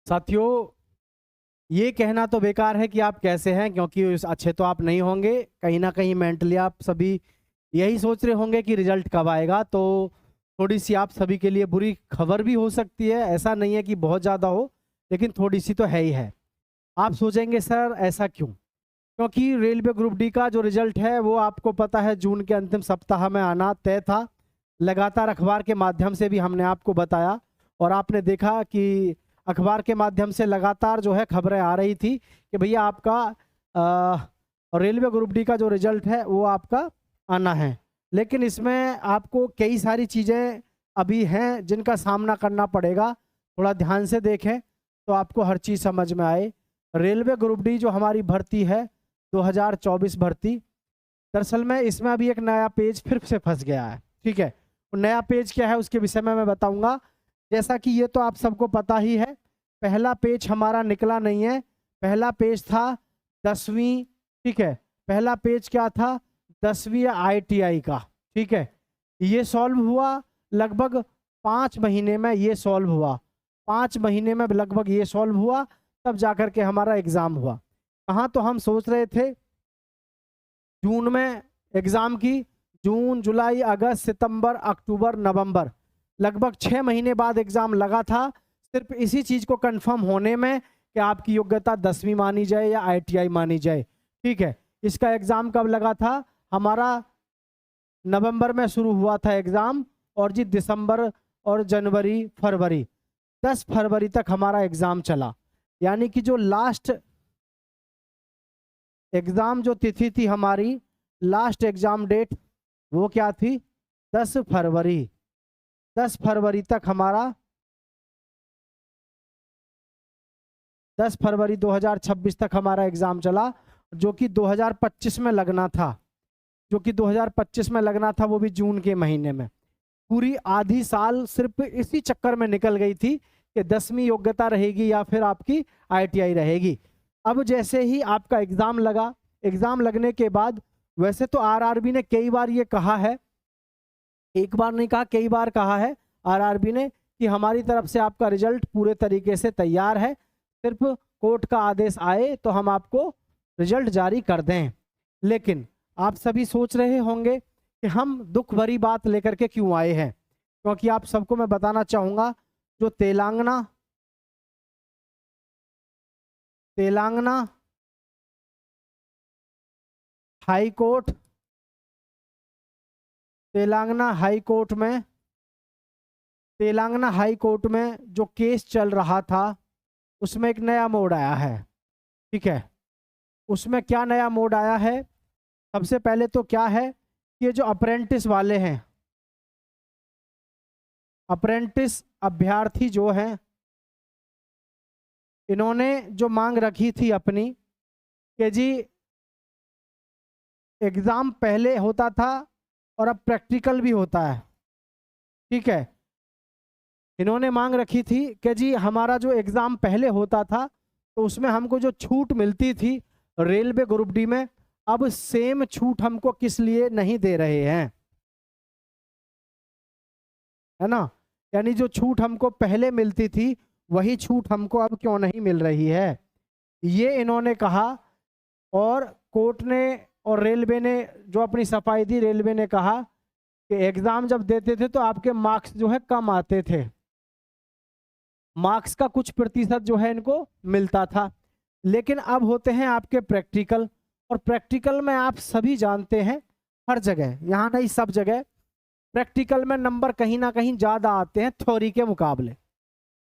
साथियों, ये कहना तो बेकार है कि आप कैसे हैं, क्योंकि अच्छे तो आप नहीं होंगे। कहीं ना कहीं मेंटली आप सभी यही सोच रहे होंगे कि रिजल्ट कब आएगा। तो थोड़ी सी आप सभी के लिए बुरी खबर भी हो सकती है। ऐसा नहीं है कि बहुत ज़्यादा हो, लेकिन थोड़ी सी तो है ही है। आप सोचेंगे सर ऐसा क्यों? क्योंकि रेलवे ग्रुप डी का जो रिजल्ट है वो आपको पता है जून के अंतिम सप्ताह में आना तय था। लगातार अखबार के माध्यम से भी हमने आपको बताया और आपने देखा कि अखबार के माध्यम से लगातार जो है खबरें आ रही थी कि भैया आपका रेलवे ग्रुप डी का जो रिजल्ट है वो आपका आना है। लेकिन इसमें आपको कई सारी चीज़ें अभी हैं जिनका सामना करना पड़ेगा। थोड़ा ध्यान से देखें तो आपको हर चीज़ समझ में आए। रेलवे ग्रुप डी जो हमारी भर्ती है 2024 भर्ती, दरअसल में इसमें अभी एक नया पेज फिर से फंस गया है। ठीक है, वो नया पेज क्या है उसके विषय में मैं बताऊंगा। जैसा कि ये तो आप सबको पता ही है, पहला पेज हमारा निकला नहीं है। पहला पेज था 10वीं। ठीक है, पहला पेज क्या था? 10वीं ITI का। ठीक है, ये सॉल्व हुआ लगभग 5 महीने में। ये सॉल्व हुआ 5 महीने में लगभग, ये सॉल्व हुआ तब जाकर के हमारा एग्ज़ाम हुआ। कहाँ तो हम सोच रहे थे जून में एग्ज़ाम की, जून जुलाई अगस्त सितंबर अक्टूबर नवंबर, लगभग 6 महीने बाद एग्ज़ाम लगा था, सिर्फ इसी चीज़ को कंफर्म होने में कि आपकी योग्यता 10वीं मानी जाए या ITI मानी जाए। ठीक है, इसका एग्ज़ाम कब लगा था? हमारा नवंबर में शुरू हुआ था एग्ज़ाम और जी दिसंबर और जनवरी फरवरी 10 फरवरी तक हमारा एग्ज़ाम चला। यानी कि जो लास्ट एग्ज़ाम जो तिथि थी हमारी, लास्ट एग्ज़ाम डेट वो क्या थी? 10 फरवरी। 10 फरवरी तक हमारा 10 फरवरी 2026 तक हमारा एग्ज़ाम चला, जो कि 2025 में लगना था। जो कि 2025 में लगना था, वो भी जून के महीने में। पूरी आधी साल सिर्फ इसी चक्कर में निकल गई थी कि 10वीं योग्यता रहेगी या फिर आपकी ITI रहेगी। अब जैसे ही आपका एग्ज़ाम लगा, एग्ज़ाम लगने के बाद, वैसे तो RRB ने कई बार ये कहा है, एक बार नहीं कहा कई बार कहा है RRB ने कि हमारी तरफ से आपका रिजल्ट पूरे तरीके से तैयार है, सिर्फ कोर्ट का आदेश आए तो हम आपको रिजल्ट जारी कर दें। लेकिन आप सभी सोच रहे होंगे कि हम दुख भरी बात लेकर के क्यों आए हैं, क्योंकि आप सबको मैं बताना चाहूँगा जो Telangana high court, Telangana high court में जो केस चल रहा था उसमें एक नया मोड़ आया है। ठीक है, उसमें क्या नया मोड़ आया है? सबसे पहले तो क्या है कि ये जो अप्रेंटिस वाले हैं, अप्रेंटिस अभ्यर्थी जो हैं, इन्होंने जो मांग रखी थी अपनी कि जी एग्ज़ाम पहले होता था और अब प्रैक्टिकल भी होता है। ठीक है, इन्होंने मांग रखी थी कि जी हमारा जो एग्ज़ाम पहले होता था तो उसमें हमको जो छूट मिलती थी रेलवे ग्रुप डी में, अब सेम छूट हमको किस लिए नहीं दे रहे हैं, है ना? यानी जो छूट हमको पहले मिलती थी वही छूट हमको अब क्यों नहीं मिल रही है, ये इन्होंने कहा। और कोर्ट ने और रेलवे ने जो अपनी सफाई दी, रेलवे ने कहा कि एग्ज़ाम जब देते थे तो आपके मार्क्स जो है कम आते थे, मार्क्स का कुछ प्रतिशत जो है इनको मिलता था। लेकिन अब होते हैं आपके प्रैक्टिकल, और प्रैक्टिकल में आप सभी जानते हैं हर जगह, यहाँ नहीं सब जगह, प्रैक्टिकल में नंबर कहीं ना कहीं ज़्यादा आते हैं थ्योरी के मुकाबले।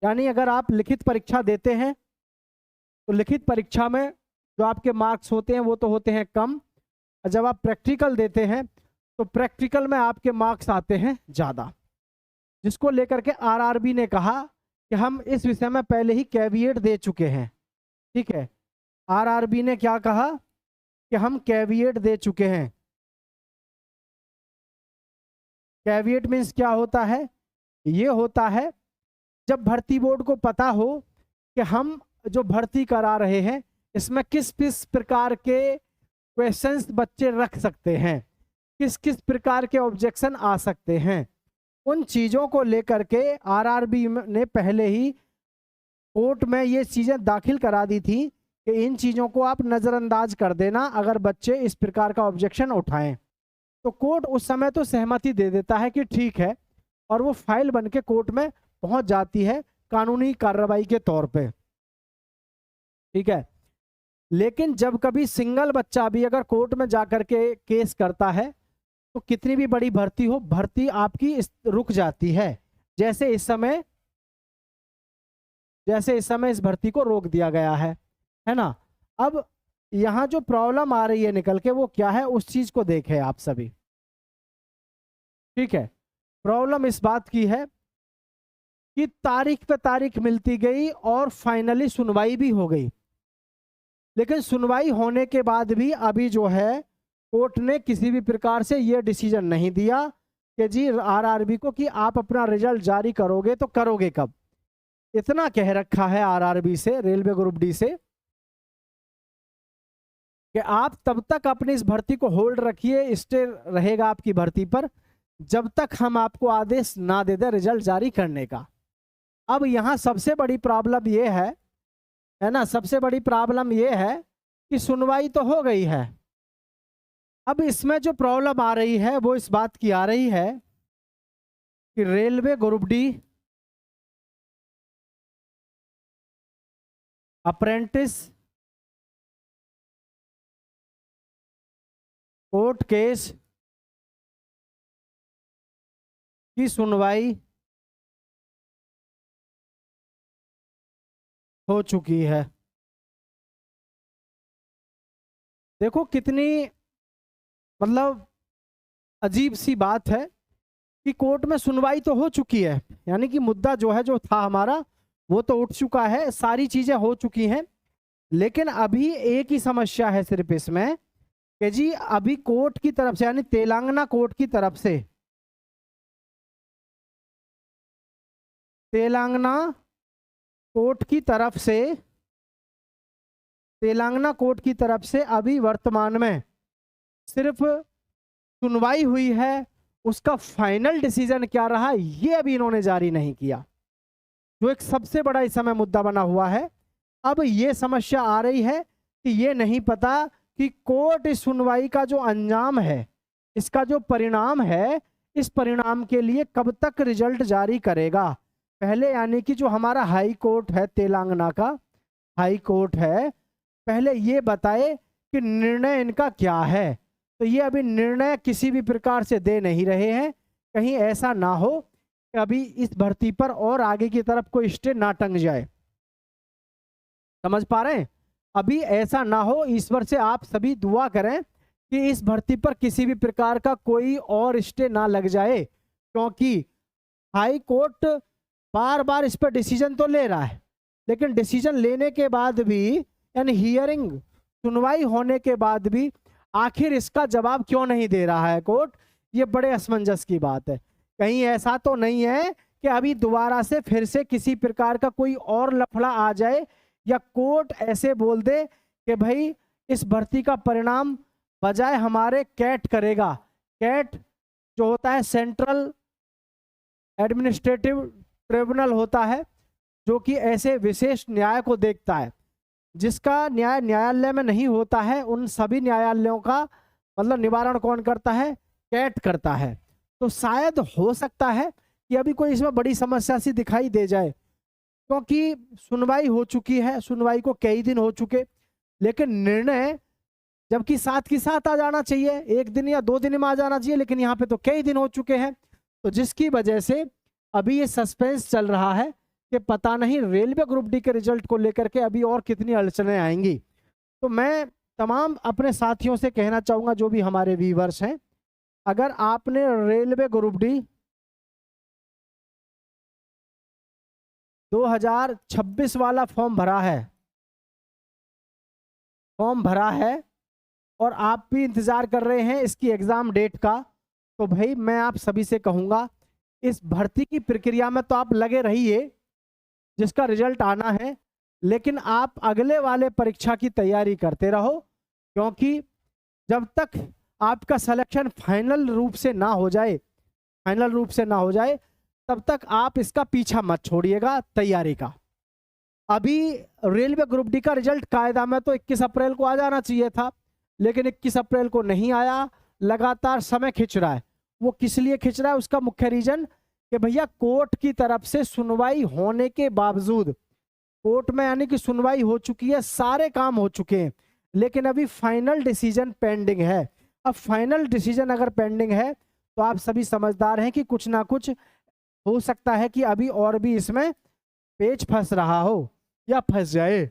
यानी अगर आप लिखित परीक्षा देते हैं तो लिखित परीक्षा में जो आपके मार्क्स होते हैं वो तो होते हैं कम, और जब आप प्रैक्टिकल देते हैं तो प्रैक्टिकल में आपके मार्क्स आते हैं ज़्यादा। जिसको लेकर के RRB ने कहा कि हम इस विषय में पहले ही कैविएट दे चुके हैं। ठीक है, RRB ने क्या कहा कि हम कैविएट दे चुके हैं। कैविएट मीन्स क्या होता है? ये होता है जब भर्ती बोर्ड को पता हो कि हम जो भर्ती करा रहे हैं इसमें किस किस प्रकार के क्वेश्चंस बच्चे रख सकते हैं, किस किस प्रकार के ऑब्जेक्शन आ सकते हैं, उन चीज़ों को लेकर के RRB ने पहले ही कोर्ट में ये चीज़ें दाखिल करा दी थी कि इन चीज़ों को आप नज़रअंदाज कर देना अगर बच्चे इस प्रकार का ऑब्जेक्शन उठाएं। तो कोर्ट उस समय तो सहमति दे देता है कि ठीक है, और वो फाइल बन के कोर्ट में पहुंच जाती है कानूनी कार्रवाई के तौर पे। ठीक है, लेकिन जब कभी सिंगल बच्चा भी अगर कोर्ट में जाकर के केस करता है तो कितनी भी बड़ी भर्ती हो, भर्ती आपकी रुक जाती है। जैसे इस समय इस भर्ती को रोक दिया गया है ना। अब यहां जो प्रॉब्लम आ रही है निकल के, वो क्या है उस चीज को देखें आप सभी। ठीक है, प्रॉब्लम इस बात की है कि तारीख पे तारीख मिलती गई और फाइनली सुनवाई भी हो गई, लेकिन सुनवाई होने के बाद भी अभी जो है कोर्ट ने किसी भी प्रकार से ये डिसीजन नहीं दिया कि जी आरआरबी को कि आप अपना रिजल्ट जारी करोगे तो करोगे कब। इतना कह रखा है आरआरबी से, रेलवे ग्रुप डी से, कि आप तब तक अपनी इस भर्ती को होल्ड रखिए, स्टे रहेगा आपकी भर्ती पर जब तक हम आपको आदेश ना दे दें रिजल्ट जारी करने का। अब यहाँ सबसे बड़ी प्रॉब्लम ये है ना, सबसे बड़ी प्रॉब्लम ये है कि सुनवाई तो हो गई है। अब इसमें जो प्रॉब्लम आ रही है वो इस बात की आ रही है कि railway group D apprentice court case की सुनवाई हो चुकी है। देखो कितनी मतलब अजीब सी बात है कि कोर्ट में सुनवाई तो हो चुकी है, यानी कि मुद्दा जो है जो था हमारा वो तो उठ चुका है, सारी चीजें हो चुकी हैं, लेकिन अभी एक ही समस्या है सिर्फ इसमें कि जी अभी कोर्ट की तरफ से यानी तेलंगाना कोर्ट की तरफ से, तेलंगाना कोर्ट की तरफ से अभी वर्तमान में सिर्फ सुनवाई हुई है, उसका फाइनल डिसीजन क्या रहा ये अभी इन्होंने जारी नहीं किया, जो एक सबसे बड़ा इस समय मुद्दा बना हुआ है। अब ये समस्या आ रही है कि ये नहीं पता कि कोर्ट इस सुनवाई का जो अंजाम है, इसका जो परिणाम है, इस परिणाम के लिए कब तक रिजल्ट जारी करेगा। पहले यानी कि जो हमारा हाई कोर्ट है, तेलंगाना का हाई कोर्ट है, पहले ये बताए कि निर्णय इनका क्या है। तो ये अभी निर्णय किसी भी प्रकार से दे नहीं रहे हैं, कहीं ऐसा ना हो कि अभी इस भर्ती पर और आगे की तरफ कोई स्टे ना टंग जाए। समझ पा रहे हैं? अभी ऐसा ना हो, ईश्वर से आप सभी दुआ करें कि इस भर्ती पर किसी भी प्रकार का कोई और स्टे ना लग जाए, क्योंकि हाई कोर्ट बार बार इस पर डिसीजन तो ले रहा है, लेकिन डिसीजन लेने के बाद भी यानी हियरिंग सुनवाई होने के बाद भी आखिर इसका जवाब क्यों नहीं दे रहा है कोर्ट, ये बड़े असमंजस की बात है। कहीं ऐसा तो नहीं है कि अभी दोबारा से फिर से किसी प्रकार का कोई और लफड़ा आ जाए, या कोर्ट ऐसे बोल दे कि भाई इस भर्ती का परिणाम बजाय हमारे कैट करेगा। कैट जो होता है सेंट्रल एडमिनिस्ट्रेटिव ट्रिब्यूनल होता है, जो कि ऐसे विशेष न्याय को देखता है, जिसका न्याय न्यायालय में नहीं होता है, उन सभी न्यायालयों का मतलब निवारण कौन करता है? कैट करता है। तो शायद हो सकता है कि अभी कोई इसमें बड़ी समस्या सी दिखाई दे जाए, क्योंकि सुनवाई हो चुकी है, सुनवाई को कई दिन हो चुके, लेकिन निर्णय जबकि साथ के साथ आ जाना चाहिए, एक दिन या 2 दिन में आ जाना चाहिए, लेकिन यहाँ पे तो कई दिन हो चुके हैं। तो जिसकी वजह से अभी ये सस्पेंस चल रहा है कि पता नहीं रेलवे ग्रुप डी के रिजल्ट को लेकर के अभी और कितनी अड़चनें आएंगी। तो मैं तमाम अपने साथियों से कहना चाहूँगा, जो भी हमारे व्यूअर्स हैं, अगर आपने रेलवे ग्रुप डी 2026 वाला फॉर्म भरा है और आप भी इंतज़ार कर रहे हैं इसकी एग्ज़ाम डेट का, तो भाई मैं आप सभी से कहूँगा इस भर्ती की प्रक्रिया में तो आप लगे रहिए, जिसका रिजल्ट आना है, लेकिन आप अगले वाले परीक्षा की तैयारी करते रहो, क्योंकि जब तक आपका सिलेक्शन फाइनल रूप से ना हो जाए तब तक आप इसका पीछा मत छोड़िएगा तैयारी का। अभी रेलवे ग्रुप डी का रिजल्ट कायदा में तो 21 अप्रैल को आ जाना चाहिए था, लेकिन 21 अप्रैल को नहीं आया, लगातार समय खिंच रहा है। वो किस लिए खिंच रहा है, उसका मुख्य रीजन कि भैया कोर्ट की तरफ से सुनवाई होने के बावजूद, कोर्ट में यानी कि सुनवाई हो चुकी है, सारे काम हो चुके हैं, लेकिन अभी फाइनल डिसीजन पेंडिंग है। अब फाइनल डिसीजन अगर पेंडिंग है तो आप सभी समझदार हैं कि कुछ ना कुछ हो सकता है कि अभी और भी इसमें पेच फंस रहा हो या फंस जाए।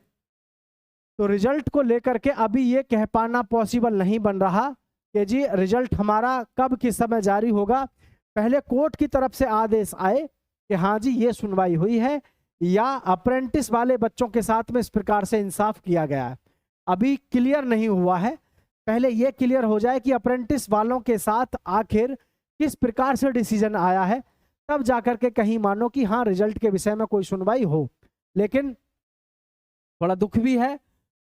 तो रिजल्ट को लेकर के अभी ये कह पाना पॉसिबल नहीं बन रहा कि जी रिजल्ट हमारा कब किस समय जारी होगा। पहले कोर्ट की तरफ से आदेश आए कि हाँ जी ये सुनवाई हुई है या अप्रेंटिस वाले बच्चों के साथ में इस प्रकार से इंसाफ किया गया है, अभी क्लियर नहीं हुआ है। पहले ये क्लियर हो जाए कि अप्रेंटिस वालों के साथ आखिर किस प्रकार से डिसीजन आया है, तब जाकर के कहीं मानो कि हाँ रिजल्ट के विषय में कोई सुनवाई हो। लेकिन थोड़ा दुख भी है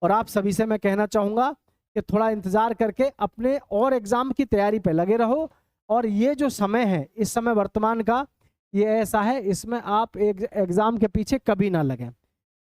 और आप सभी से मैं कहना चाहूंगा कि थोड़ा इंतजार करके अपने और एग्जाम की तैयारी पे लगे रहो। और ये जो समय है इस समय वर्तमान का, ये ऐसा है, इसमें आप एक एग्जाम के पीछे कभी ना लगें,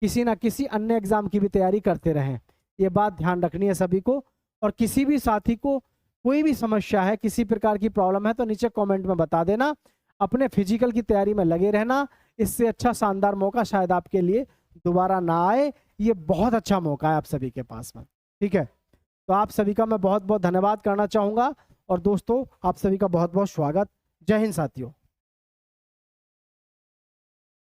किसी ना किसी अन्य एग्जाम की भी तैयारी करते रहें। ये बात ध्यान रखनी है सभी को। और किसी भी साथी को कोई भी समस्या है, किसी प्रकार की प्रॉब्लम है तो नीचे कमेंट में बता देना। अपने फिजिकल की तैयारी में लगे रहना, इससे अच्छा शानदार मौका शायद आपके लिए दोबारा ना आए। ये बहुत अच्छा मौका है आप सभी के पास में, ठीक है। तो आप सभी का मैं बहुत बहुत धन्यवाद करना चाहूंगा और दोस्तों आप सभी का बहुत बहुत स्वागत। जय हिंद साथियों।